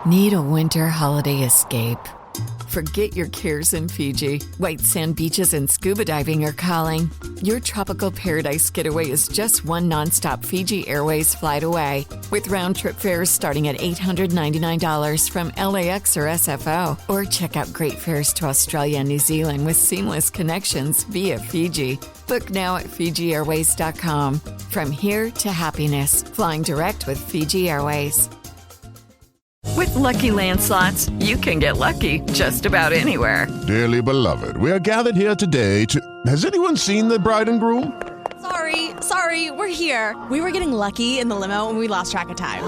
Need a winter holiday escape? Forget your cares in Fiji. White sand beaches and scuba diving are calling. Your tropical paradise getaway is just one nonstop Fiji Airways flight away. With round-trip fares starting at $899 from LAX or SFO. Or check out great fares to Australia and New Zealand with seamless connections via Fiji. Book now at FijiAirways.com. From here to happiness, flying direct with Fiji Airways. With Lucky Land Slots, you can get lucky just about anywhere. Dearly beloved, we are gathered here today to... Has anyone seen the bride and groom? Sorry, we're here. We were getting lucky in the limo and we lost track of time.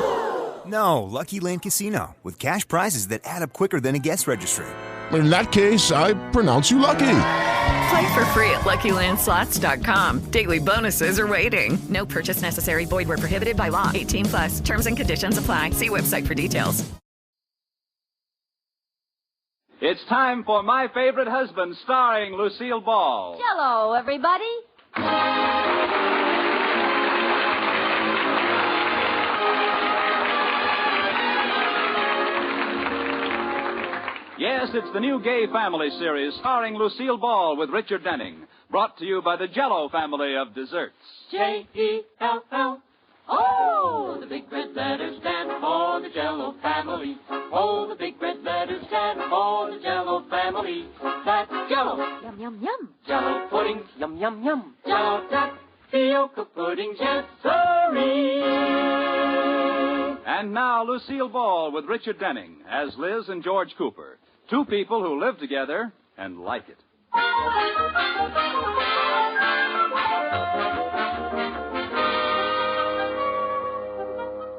No, Lucky Land Casino, with cash prizes that add up quicker than a guest registry. In that case, I pronounce you lucky. Play for free at LuckyLandSlots.com. Daily bonuses are waiting. No purchase necessary. Void where prohibited by law. 18+. Terms and conditions apply. See website for details. It's time for My Favorite Husband, starring Lucille Ball. Hello, everybody. Yes, it's the new Gay Family series starring Lucille Ball with Richard Denning. Brought to you by the Jell-O family of desserts. J-E-L-L. Oh, the big red letters stand for the Jell-O family. Oh, the big red letters stand for the Jell-O family. That's Jell-O. Yum, yum, yum. Jell-O pudding. Yum, yum, yum. Jell-O tapioca pudding. Yes, sirree. And now Lucille Ball with Richard Denning as Liz and George Cooper. Two people who live together and like it.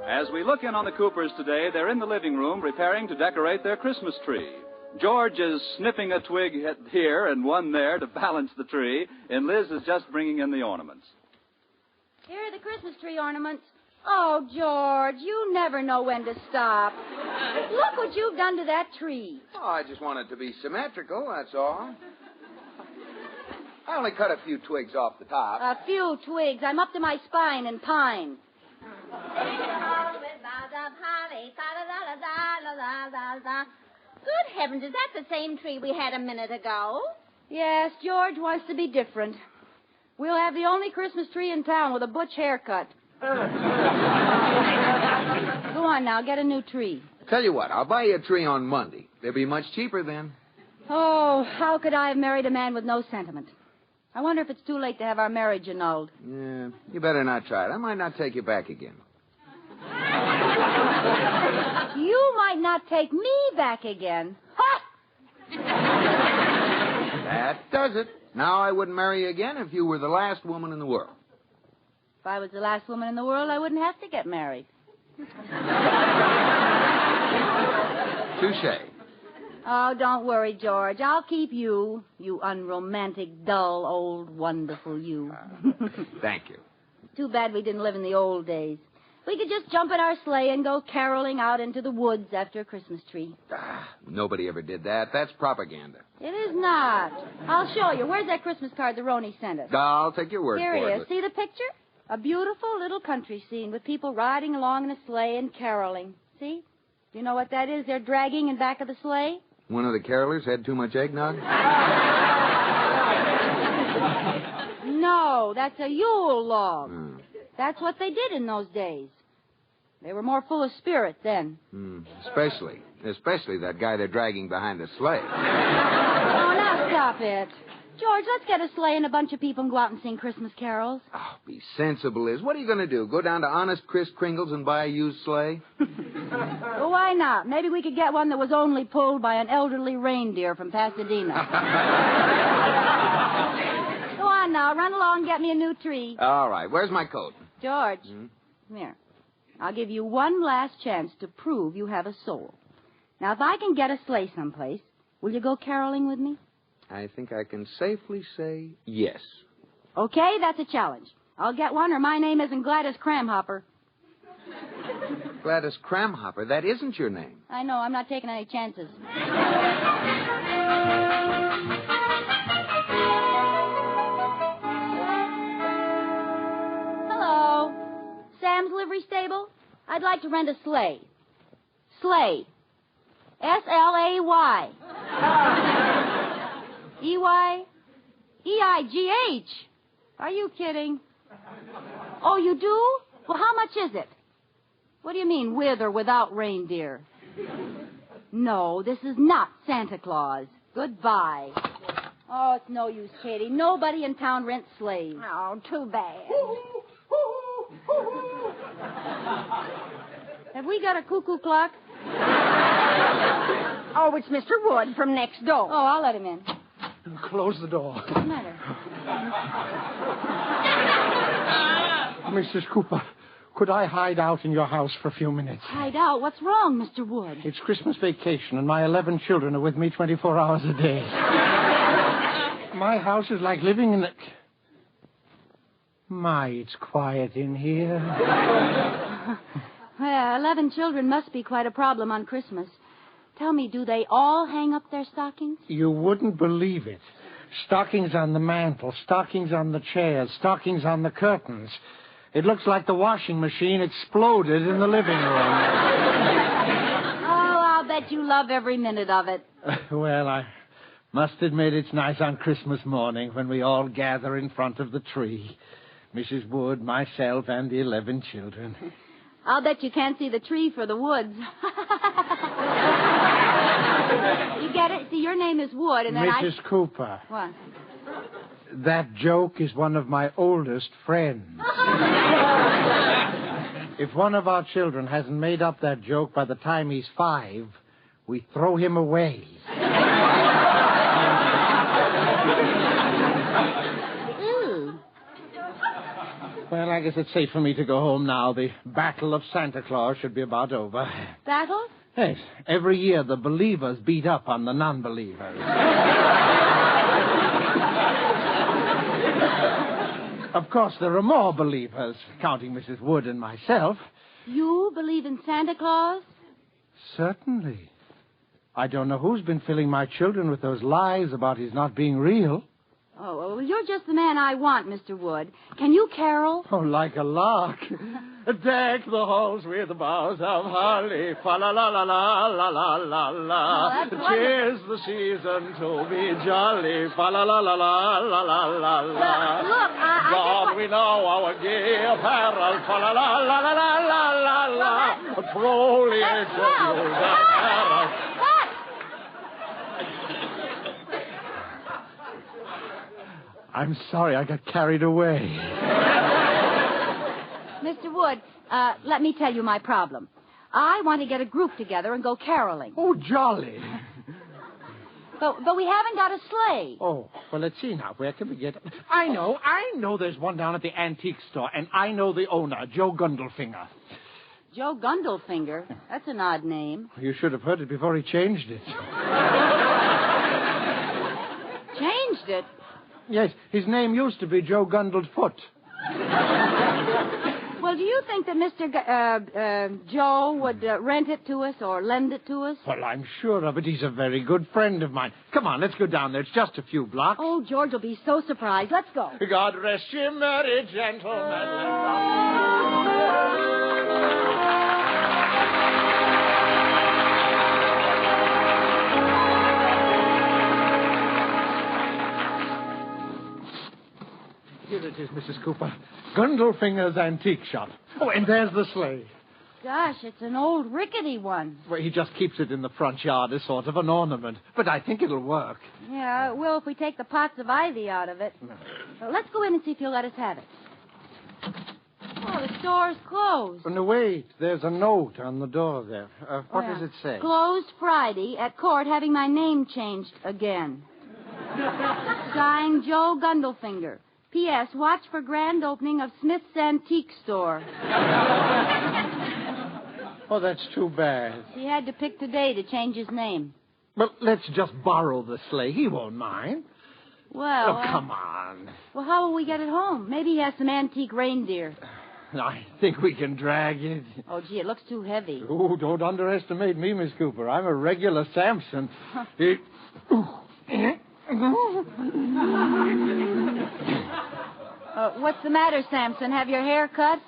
As we look in on the Coopers today, they're in the living room preparing to decorate their Christmas tree. George is snipping a twig here and one there to balance the tree, and Liz is just bringing in the ornaments. Here are the Christmas tree ornaments. Oh, George, you never know when to stop. Look what you've done to that tree. Oh, I just want it to be symmetrical, that's all. I only cut a few twigs off the top. A few twigs. I'm up to my spine in pine. Good heavens, is that the same tree we had a minute ago? Yes, George wants to be different. We'll have the only Christmas tree in town with a butch haircut. Go on now, get a new tree. Tell you what, I'll buy you a tree on Monday. They'll be much cheaper then. Oh, how could I have married a man with no sentiment? I wonder if it's too late to have our marriage annulled. Yeah, you better not try it. I might not take you back again. You might not take me back again. Ha! That does it. Now I wouldn't marry you again if you were the last woman in the world. If I was the last woman in the world, I wouldn't have to get married. Touché. Oh, don't worry, George. I'll keep you, you unromantic, dull, old, wonderful you. Thank you. Too bad we didn't live in the old days. We could just jump in our sleigh and go caroling out into the woods after a Christmas tree. Nobody ever did that. That's propaganda. It is not. I'll show you. Where's that Christmas card the Roni sent us? I'll take your word Here for it it. is. See the picture? A beautiful little country scene with people riding along in a sleigh and caroling. See? You know what that is they're dragging in back of the sleigh? One of the carolers had too much eggnog? No, that's a Yule log. That's what they did in those days. They were more full of spirit then. Especially that guy they're dragging behind the sleigh. Oh, now stop it. George, let's get a sleigh and a bunch of people and go out and sing Christmas carols. Oh, be sensible, Liz. What are you going to do? Go down to Honest Chris Kringle's and buy a used sleigh? Well, why not? Maybe we could get one that was only pulled by an elderly reindeer from Pasadena. Go on now. Run along and get me a new tree. All right. Where's my coat? George, come here. I'll give you one last chance to prove you have a soul. Now, if I can get a sleigh someplace, will you go caroling with me? I think I can safely say yes. Okay, that's a challenge. I'll get one or my name isn't Gladys Cramhopper. Gladys Cramhopper, that isn't your name. I know, I'm not taking any chances. Hello. Sam's livery stable? I'd like to rent a sleigh. Sleigh. S-L-A-Y. E-Y? E-I-G-H. Are you kidding? Oh, you do? Well, how much is it? What do you mean, with or without reindeer? No, this is not Santa Claus. Goodbye. Oh, it's no use, Katie. Nobody in town rents sleighs. Oh, too bad. Have we got a cuckoo clock? Oh, it's Mr. Wood from next door. Oh, I'll let him in. Close the door. What's the matter? Mrs. Cooper, could I hide out in your house for a few minutes? Hide out? What's wrong, Mr. Wood? It's Christmas vacation, and my 11 children are with me 24 hours a day. My house is like living in a... My, it's quiet in here. Well, 11 children must be quite a problem on Christmas. Tell me, do they all hang up their stockings? You wouldn't believe it. Stockings on the mantel, stockings on the chairs, stockings on the curtains. It looks like the washing machine exploded in the living room. Oh, I'll bet you love every minute of it. Well, I must admit it's nice on Christmas morning when we all gather in front of the tree. Mrs. Wood, myself, and the 11 children. I'll bet you can't see the tree for the woods. You get it? See, your name is Wood, and then Mrs. Cooper. What? That joke is one of my oldest friends. If one of our children hasn't made up that joke by the time he's 5, we throw him away. Well, I guess it's safe for me to go home now. The Battle of Santa Claus should be about over. Battle? Yes. Every year the believers beat up on the non-believers. Of course, there are more believers, counting Mrs. Wood and myself. You believe in Santa Claus? Certainly. I don't know who's been filling my children with those lies about his not being real. Oh, well, you're just the man I want, Mr. Wood. Can you carol? Oh, like a lark. Deck the halls with boughs of holly. Fa-la-la-la-la-la-la-la-la. Oh, 'Tis the season to be jolly. Fa-la-la-la-la-la-la-la. Look, God, we know our gay apparel. Fa-la-la-la-la-la-la-la. Truly, it's a apparel. I'm sorry, I got carried away. Mr. Wood, let me tell you my problem. I want to get a group together and go caroling. Oh, jolly. But we haven't got a sleigh. Oh, well, let's see now. Where can we get... I know there's one down at the antique store, and I know the owner, Joe Gundelfinger. Joe Gundelfinger? That's an odd name. You should have heard it before he changed it. Changed it? Yes, his name used to be Joe Gundelfoot. Well, do you think that Mr. Joe would rent it to us or lend it to us? Well, I'm sure of it. He's a very good friend of mine. Come on, let's go down there. It's just a few blocks. Oh, George will be so surprised. Let's go. God rest you, merry gentlemen. Here it is, Mrs. Cooper. Gundelfinger's antique shop. Oh, and there's the sleigh. Gosh, it's an old rickety one. Well, he just keeps it in the front yard as sort of an ornament. But I think it'll work. Yeah, it will if we take the pots of ivy out of it. Well, let's go in and see if you'll let us have it. Oh, the store's closed. Oh, no, wait. There's a note on the door there. What does it say? Closed Friday at court having my name changed again. Signed, Joe Gundelfinger. P.S. Watch for grand opening of Smith's Antique Store. Oh, that's too bad. He had to pick today to change his name. Well, let's just borrow the sleigh. He won't mind. Well... Oh, come on. Well, how will we get it home? Maybe he has some antique reindeer. I think we can drag it. Oh, gee, it looks too heavy. Oh, don't underestimate me, Miss Cooper. I'm a regular Samson. What's the matter, Samson? Have your hair cut?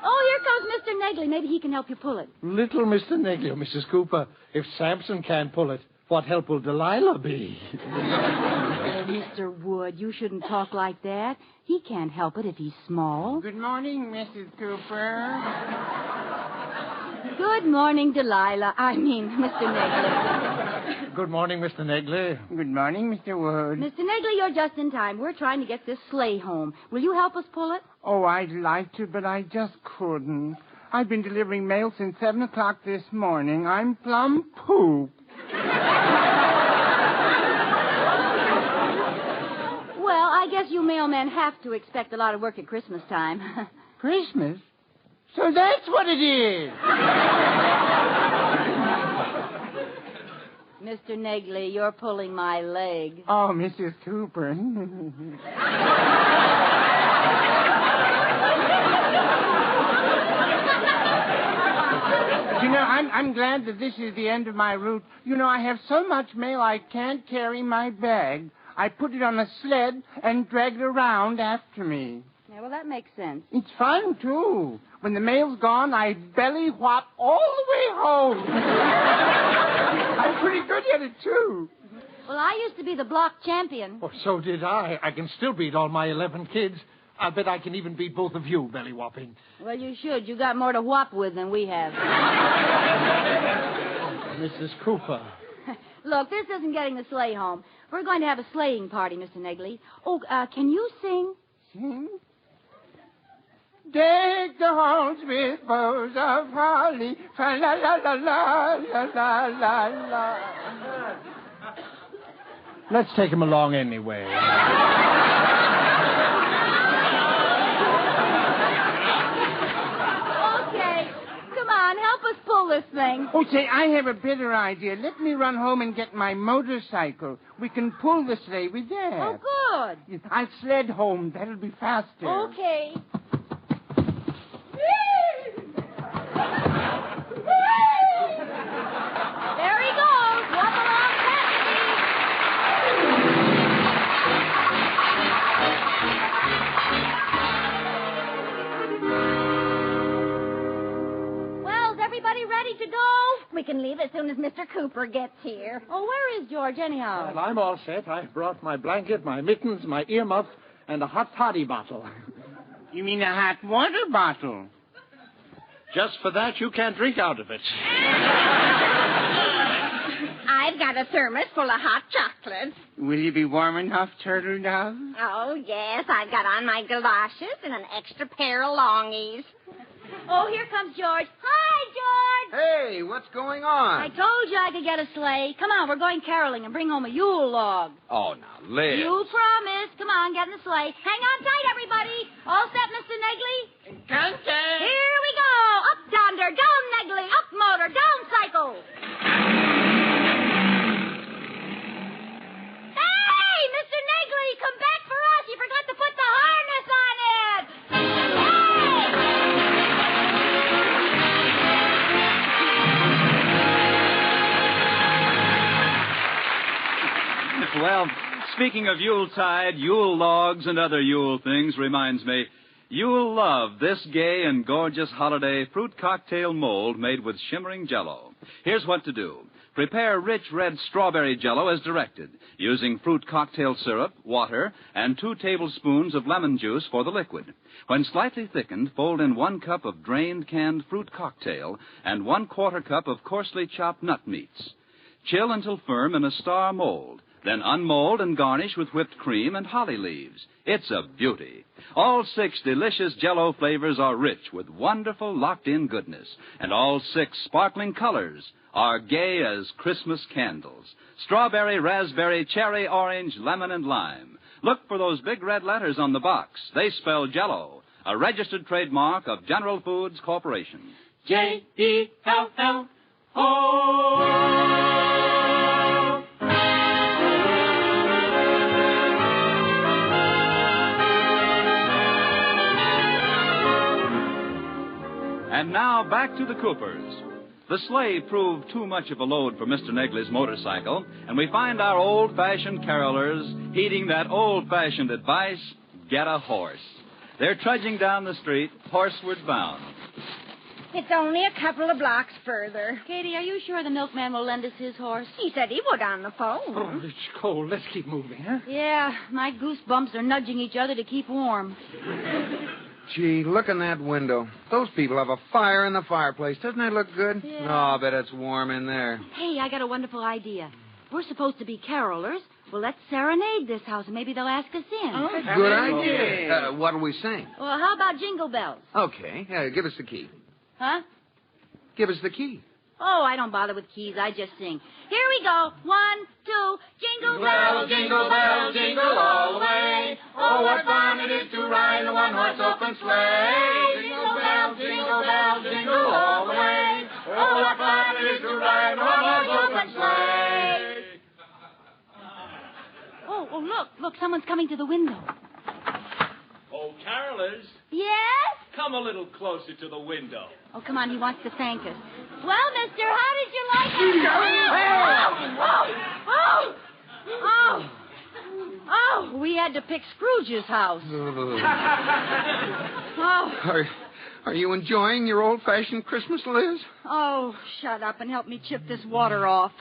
Oh, here comes Mr. Mr. Negley. Maybe he can help you pull it. Little Mr. Negley or Mrs. Cooper. If Samson can't pull it, what help will Delilah be? Mr. Wood, you shouldn't talk like that. He can't help it if he's small. Good morning, Mrs. Cooper. Good morning, Delilah. Mr. Negley. Good morning, Mr. Negley. Good morning, Mr. Wood. Mr. Negley, you're just in time. We're trying to get this sleigh home. Will you help us pull it? Oh, I'd like to, but I just couldn't. I've been delivering mail since 7 o'clock this morning. I'm plumb pooped. Well, I guess you mailmen have to expect a lot of work at Christmas time. Christmas? So that's what it is. Mr. Negley, you're pulling my leg. Oh, Mrs. Cooper. I'm glad that this is the end of my route. I have so much mail I can't carry my bag. I put it on a sled and drag it around after me. Yeah, well, that makes sense. It's fun, too. When the mail's gone, I belly whop all the way home. I'm pretty good at it, too. Well, I used to be the block champion. Oh, so did I. I can still beat all my 11 kids. I bet I can even beat both of you, belly whopping. Well, you should. You got more to whop with than we have. Mrs. Cooper. Look, this isn't getting the sleigh home. We're going to have a sleighing party, Mr. Negley. Oh, can you sing? Sing? Deck the halls with bows of holly. Fa la la la la la la la la. Let's take him along anyway. Help us pull this thing. Oh, say, I have a better idea. Let me run home and get my motorcycle. We can pull the sleigh with that. Oh, good. I'll sled home. That'll be faster. Okay. There he goes. Walk along past me. Everybody ready to go? We can leave as soon as Mr. Cooper gets here. Oh, where is George, anyhow? Well, I'm all set. I've brought my blanket, my mittens, my earmuff, and a hot toddy bottle. You mean a hot water bottle? Just for that, you can't drink out of it. I've got a thermos full of hot chocolate. Will you be warm enough, Turtle Dove? Oh, yes. I've got on my galoshes and an extra pair of longies. Oh, here comes George. Hi, George. Hey, what's going on? I told you I could get a sleigh. Come on, we're going caroling and bring home a Yule log. Oh, now, Liz. You promised. Come on, get in the sleigh. Hang on tight, everybody. All set, Mr. Negley? Enchanting. Here we go. Up yonder, down Negley. Up motor, down cycle. Hey, Mr. Negley, come back for us. You forgot to put the harness on it. Well, speaking of Yuletide, Yule logs, and other Yule things reminds me, you'll love this gay and gorgeous holiday fruit cocktail mold made with shimmering Jell-O. Here's what to do. Prepare rich red strawberry Jell-O as directed, using fruit cocktail syrup, water, and 2 tablespoons of lemon juice for the liquid. When slightly thickened, fold in 1 cup of drained canned fruit cocktail and 1/4 cup of coarsely chopped nut meats. Chill until firm in a star mold. Then unmold and garnish with whipped cream and holly leaves. It's a beauty. All 6 delicious Jell-O flavors are rich with wonderful locked-in goodness. And all 6 sparkling colors are gay as Christmas candles. Strawberry, raspberry, cherry, orange, lemon, and lime. Look for those big red letters on the box. They spell Jell-O, a registered trademark of General Foods Corporation. J-E-L-L-O. And now back to the Coopers. The sleigh proved too much of a load for Mr. Negley's motorcycle, and we find our old-fashioned carolers heeding that old-fashioned advice, get a horse. They're trudging down the street, horseward bound. It's only a couple of blocks further. Katie, are you sure the milkman will lend us his horse? He said he would on the phone. Oh, it's cold. Let's keep moving, huh? Yeah, my goosebumps are nudging each other to keep warm. Gee, look in that window. Those people have a fire in the fireplace. Doesn't that look good? Yeah. Oh, I bet it's warm in there. Hey, I got a wonderful idea. We're supposed to be carolers. Well, let's serenade this house, and maybe they'll ask us in. Oh, good idea. What'll we sing? Well, how about Jingle Bells? Okay. Give us the key. Huh? Give us the key. Oh, I don't bother with keys. I just sing. Here we go. 1, 2, jingle bells, jingle all the way. Oh, what fun it is to ride in a one-horse open sleigh. Jingle bells, jingle all the way. Oh, what fun it is to ride in a one-horse open sleigh. Oh, look, someone's coming to the window. Oh, carolers. Yes? Come a little closer to the window. Oh, come on, he wants to thank us. Well, mister, how did you like it? Oh, we had to pick Scrooge's house. Are you enjoying your old-fashioned Christmas, Liz? Oh, shut up and help me chip this water off.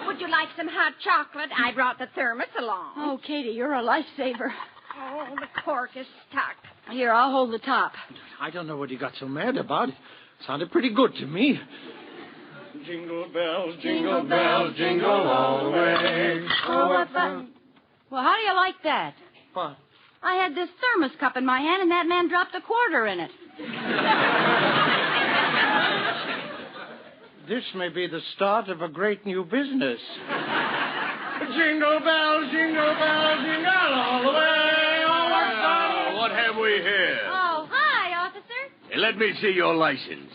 Would you like some hot chocolate? I brought the thermos along. Oh, Katie, you're a lifesaver. Oh, the cork is stuck. Here, I'll hold the top. I don't know what you got so mad about. It sounded pretty good to me. Jingle bells, jingle all the way. Oh, what fun. Well, how do you like that? What? I had this thermos cup in my hand, and that man dropped a quarter in it. This may be the start of a great new business. Jingle bells, jingle all the way. Oh, what fun. What have we here? Oh, hi, officer. Hey, let me see your license.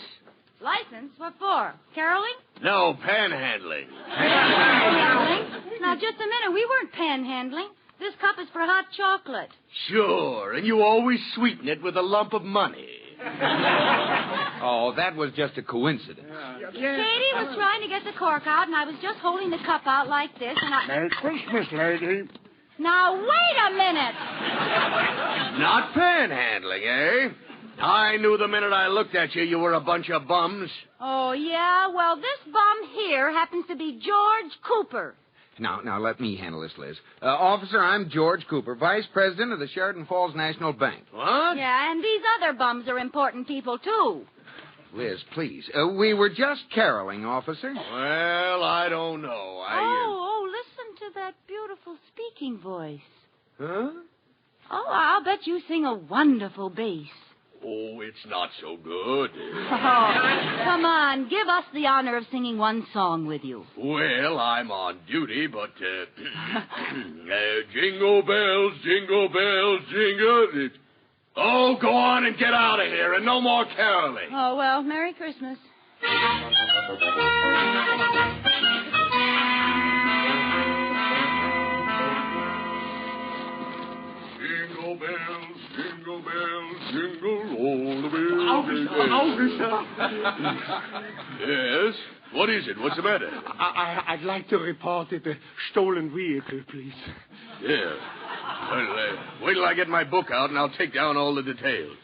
License? What for? Caroling? No, panhandling. Panhandling? Now, just a minute. We weren't panhandling. This cup is for hot chocolate. Sure, and you always sweeten it with a lump of money. Oh, that was just a coincidence. Katie was trying to get the cork out, and I was just holding the cup out like this, and I... Merry Christmas, lady. Now, wait a minute. Not panhandling, eh? I knew the minute I looked at you, you were a bunch of bums. Oh, yeah? Well, this bum here happens to be George Cooper. Now, let me handle this, Liz. Officer, I'm George Cooper, Vice President of the Sheridan Falls National Bank. What? Yeah, and these other bums are important people, too. Liz, please. We were just caroling, officer. Well, I don't know. Listen to that beautiful speaking voice. Huh? Oh, I'll bet you sing a wonderful bass. Oh, it's not so good. Oh, come on, give us the honor of singing one song with you. Well, I'm on duty, but, jingle bells, jingle. Oh, go on and get out of here, and no more caroling. Oh, well, Merry Christmas. Jingle bells, jingle all the way. Yes? What is it? What's the matter? I'd like to report it a stolen vehicle, please. Yeah. Well, wait till I get my book out, and I'll take down all the details.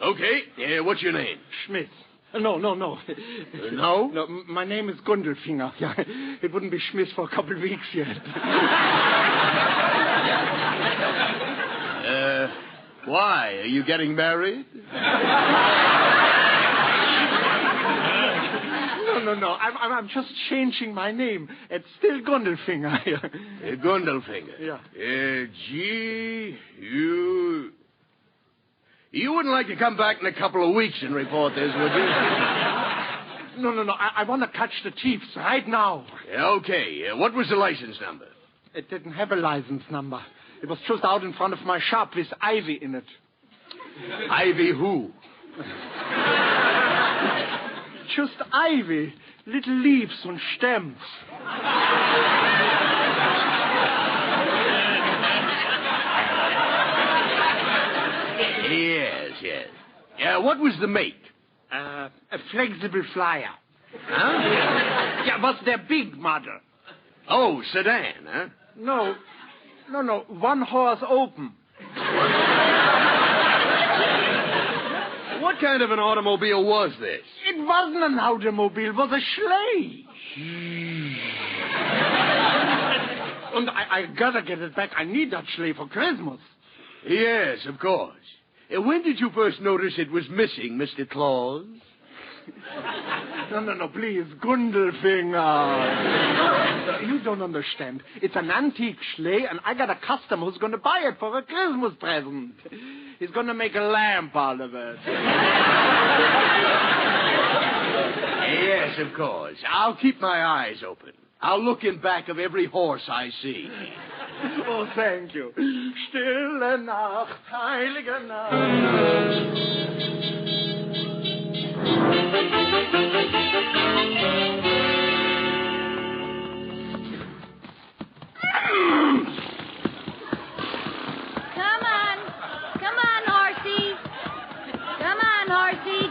Okay. What's your name? Schmidt. No. No? No, my name is Gundelfinger. Yeah, it wouldn't be Schmidt for a couple of weeks yet. Why? Are you getting married? No. I'm just changing my name. It's still Gundelfinger. Gundelfinger? Yeah. You wouldn't like to come back in a couple of weeks and report this, would you? No. I want to catch the thieves right now. Okay. What was the license number? It didn't have a license number. It was just out in front of my shop with ivy in it. Ivy who? Just ivy. Little leaves and stems. Yes. What was the make? A flexible flyer. Huh? Yeah, was their big model. Oh, sedan, huh? No. One horse open. What kind of an automobile was this? It wasn't an automobile, it was a sleigh. And I gotta get it back. I need that sleigh for Christmas. Yes, of course. When did you first notice it was missing, Mr. Claus? No, please, Gundelfinger. You don't understand. It's an antique sleigh, and I got a customer who's going to buy it for a Christmas present. He's going to make a lamp out of it. Yes, of course. I'll keep my eyes open. I'll look in back of every horse I see. Oh, thank you. Stille Nacht, heilige Nacht.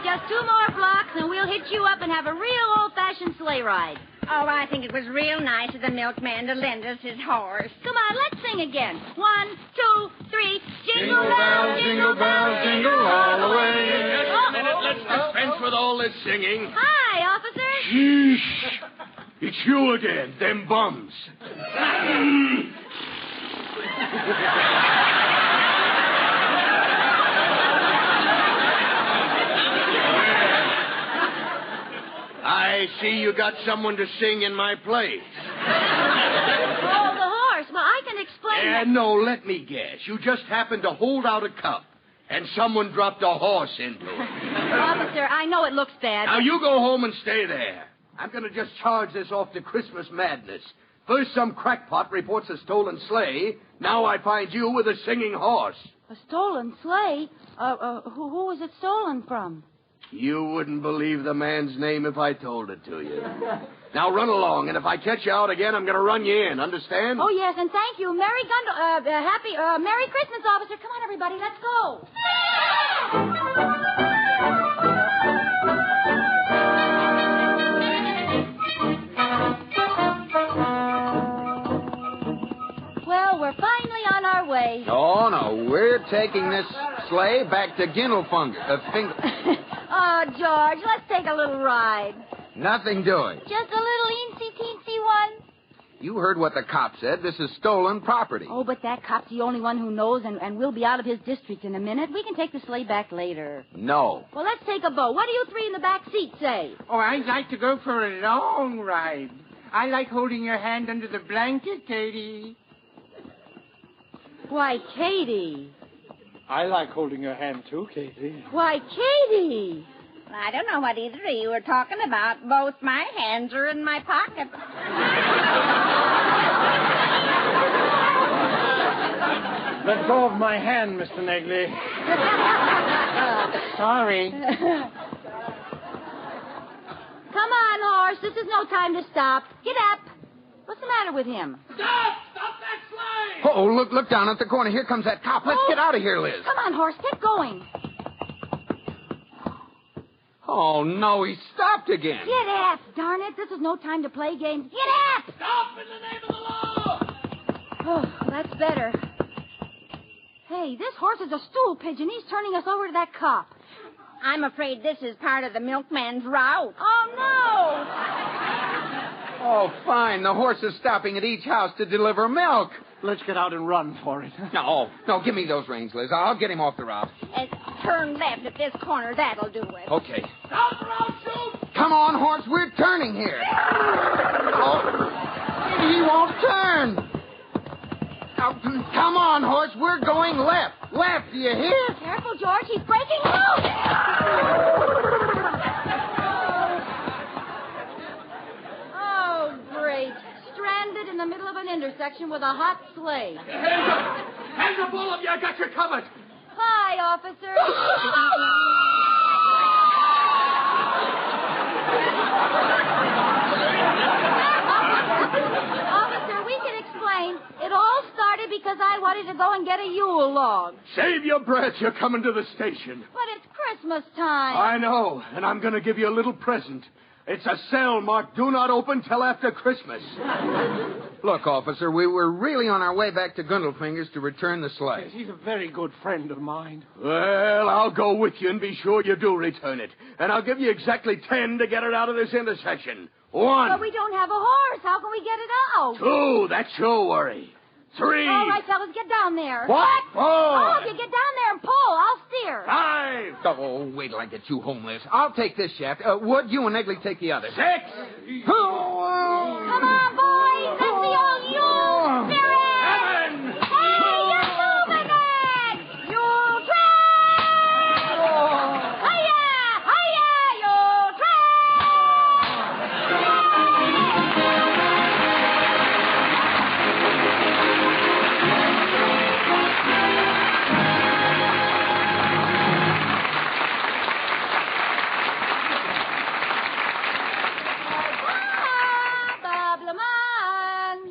Just 2 more blocks, and we'll hitch you up and have a real old-fashioned sleigh ride. Oh, I think it was real nice of the milkman to lend us his horse. Come on, let's sing again. 1, 2, 3. Jingle bells, jingle bells, jingle all the way. Just a minute, let's dispense with all this singing. Hi, officer. Sheesh. It's you again, them bums. I see you got someone to sing in my place. Oh, the horse. Well, I can explain. No, let me guess. You just happened to hold out a cup, and someone dropped a horse into it. Officer, I know it looks bad. Now, you go home and stay there. I'm going to just charge this off to Christmas madness. First, some crackpot reports a stolen sleigh. Now I find you with a singing horse. A stolen sleigh? Who was it stolen from? You wouldn't believe the man's name if I told it to you. Now run along, and if I catch you out again, I'm going to run you in. Understand? Oh, yes, and thank you. Merry Christmas, officer. Come on, everybody, let's go. Well, we're finally on our way. Oh, no, we're taking this sleigh back to Oh, George, let's take a little ride. Nothing doing. Just a little eensy-teensy one. You heard what the cop said. This is stolen property. Oh, but that cop's the only one who knows, and we'll be out of his district in a minute. We can take the sleigh back later. No. Well, let's take a boat. What do you 3 in the back seat say? Oh, I'd like to go for a long ride. I like holding your hand under the blanket, Katie. Why, Katie. I like holding your hand, too, Katie. Why, Katie. I don't know what either of you are talking about. Both my hands are in my pocket. Let go of my hand, Mr. Negley. Sorry. Come on, horse. This is no time to stop. Get up. What's the matter with him? Stop! Stop that sleigh! Oh, look down at the corner. Here comes that cop. Let's get out of here, Liz. Come on, horse. Get going. Oh, no, he stopped again. Get up, darn it. This is no time to play games. Get up! Stop in the name of the law! Oh, that's better. Hey, this horse is a stool pigeon. He's turning us over to that cop. I'm afraid this is part of the milkman's route. Oh, no! Oh, fine. The horse is stopping at each house to deliver milk. Let's get out and run for it. No, give me those reins, Liz. I'll get him off the route. Turn left at this corner. That'll do it. Okay. Stop or I'll shoot! Come on, horse. We're turning here. Oh, he won't turn. Oh, come on, horse. We're going left. Left, do you hear? Careful, George. He's breaking loose. Oh, great. Stranded in the middle of an intersection with a hot sleigh. Hands up, all of you. I got you covered. Hi, officer. Officer, we can explain. It all started because I wanted to go and get a Yule log. Save your breath. You're coming to the station. But it's Christmas time. I know, and I'm going to give you a little present. It's a cell marked do not open till after Christmas. Look, officer, we were really on our way back to Gundelfinger's to return the sleigh. He's a very good friend of mine. Well, I'll go with you and be sure you do return it. And I'll give you exactly 10 to get it out of this intersection. 1. But we don't have a horse. How can we get it out? 2. That's your worry. 3. All right, fellas, get down there. What? 4. Oh, if you get down there and pull, I'll steer. 5. Oh, wait till I get you home, Liz. I'll take this shaft. Wood, you and Egley take the other. 6. Come on, boys. That's the old Yule spirit. 7. Hey, you're moving it. Yule train. Hiya, hiya, Yule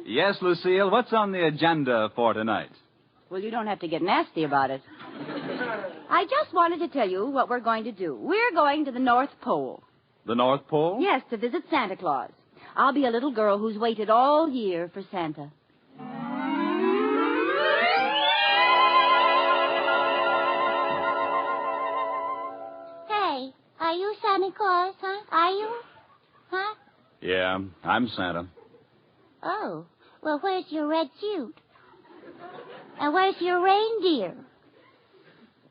Yes, Lucille, what's on the agenda for tonight? Well, you don't have to get nasty about it. I just wanted to tell you what we're going to do. We're going to the North Pole. The North Pole? Yes, to visit Santa Claus. I'll be a little girl who's waited all year for Santa. Hey, are you Santa Claus, huh? Are you? Huh? Yeah, I'm Santa. Oh, well, where's your red suit? And where's your reindeer?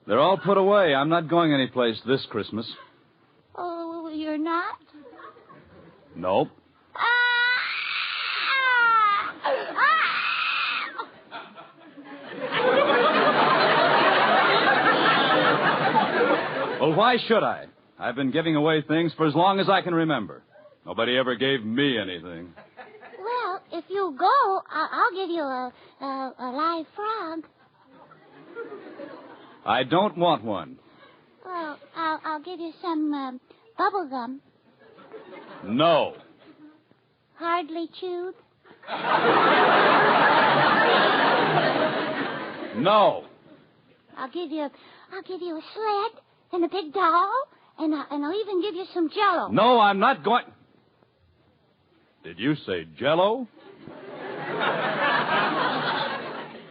They're all put away. I'm not going anyplace this Christmas. Oh, you're not? Nope. Well, why should I? I've been giving away things for as long as I can remember. Nobody ever gave me anything. Well, if you go, I'll give you a live frog. I don't want one. Well, I'll give you some bubble gum. No. Hardly chewed. No. I'll give you a sled and a big doll, and I'll even give you some Jell-O. No, I'm not going. Did you say Jell-O?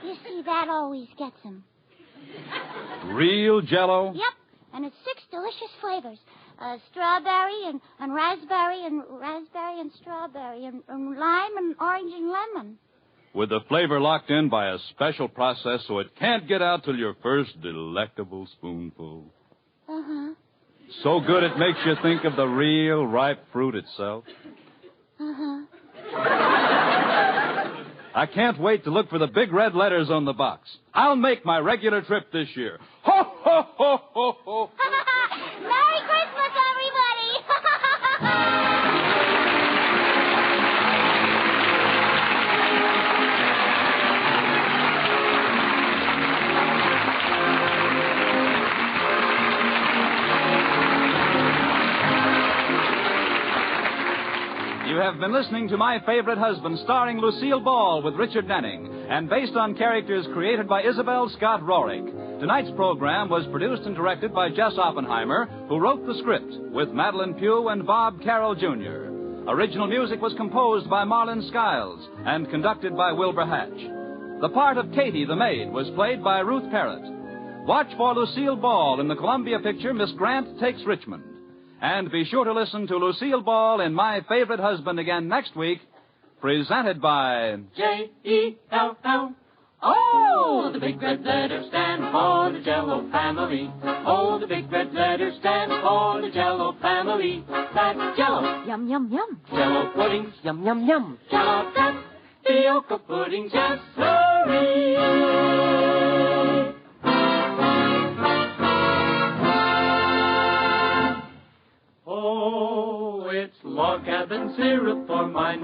You see, that always gets him. Real Jell-O? Yep, and it's 6 delicious flavors. Strawberry and raspberry and strawberry and lime and orange and lemon. With the flavor locked in by a special process so it can't get out till your first delectable spoonful. Uh-huh. So good it makes you think of the real ripe fruit itself. Uh-huh. I can't wait to look for the big red letters on the box. I'll make my regular trip this year. Ho, ho, ho, ho, ho. Merry Christmas, everybody! You have been listening to My Favorite Husband, starring Lucille Ball with Richard Denning, and based on characters created by Isabel Scott Rorick. Tonight's program was produced and directed by Jess Oppenheimer, who wrote the script with Madeline Pugh and Bob Carroll, Jr. Original music was composed by Marlon Skiles and conducted by Wilbur Hatch. The part of Katie, the maid, was played by Ruth Parrott. Watch for Lucille Ball in the Columbia picture Miss Grant Takes Richmond. And be sure to listen to Lucille Ball in My Favorite Husband again next week, presented by Jell. Oh, the big red letters stand for the Jell-O family. Oh, the big red letters stand for the Jell-O family. That's Jell-O. Yum, yum, yum. Jell-O puddings. Yum, yum, yum. Jell-O tapioca pudding jesserie. Oh, it's log cabin syrup for mine.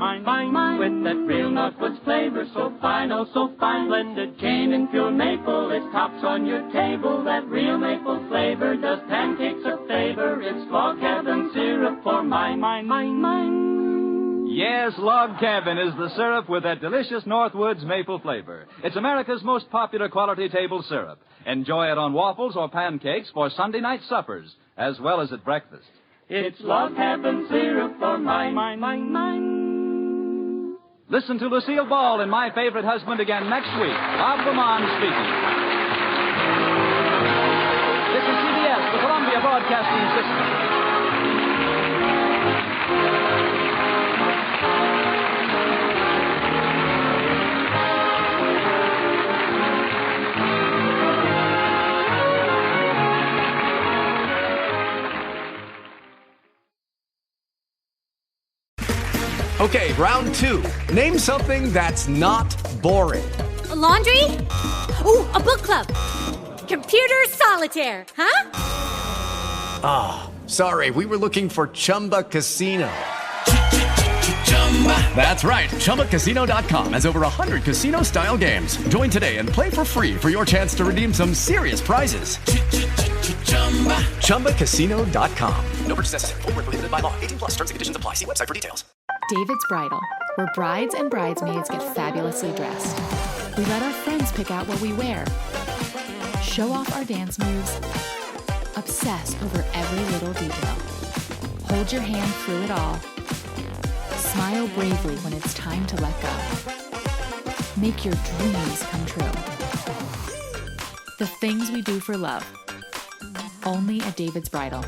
With that real Northwoods flavor, so fine, oh so fine. Blended cane and pure maple, it tops on your table. That real maple flavor does pancakes a favor. It's log cabin syrup for mine. Yes, Log Cabin is the syrup with that delicious Northwoods maple flavor. It's America's most popular quality table syrup. Enjoy it on waffles or pancakes for Sunday night suppers, as well as at breakfast. It's love, heaven, syrup for mine. Listen to Lucille Ball in My Favorite Husband again next week. Bob Lamont speaking. This is CBS, the Columbia Broadcasting System. Okay, round two. Name something that's not boring. A laundry? Ooh, a book club. Computer solitaire, huh? Ah, sorry, we were looking for Chumba Casino. That's right, ChumbaCasino.com has over 100 casino-style games. Join today and play for free for your chance to redeem some serious prizes. ChumbaCasino.com. No purchase necessary. Void where prohibited by law. 18+ terms and conditions apply. See website for details. David's Bridal, where brides and bridesmaids get fabulously dressed. We let our friends pick out what we wear, show off our dance moves, obsess over every little detail, hold your hand through it all, smile bravely when it's time to let go. Make your dreams come true. The things we do for love. Only at David's Bridal.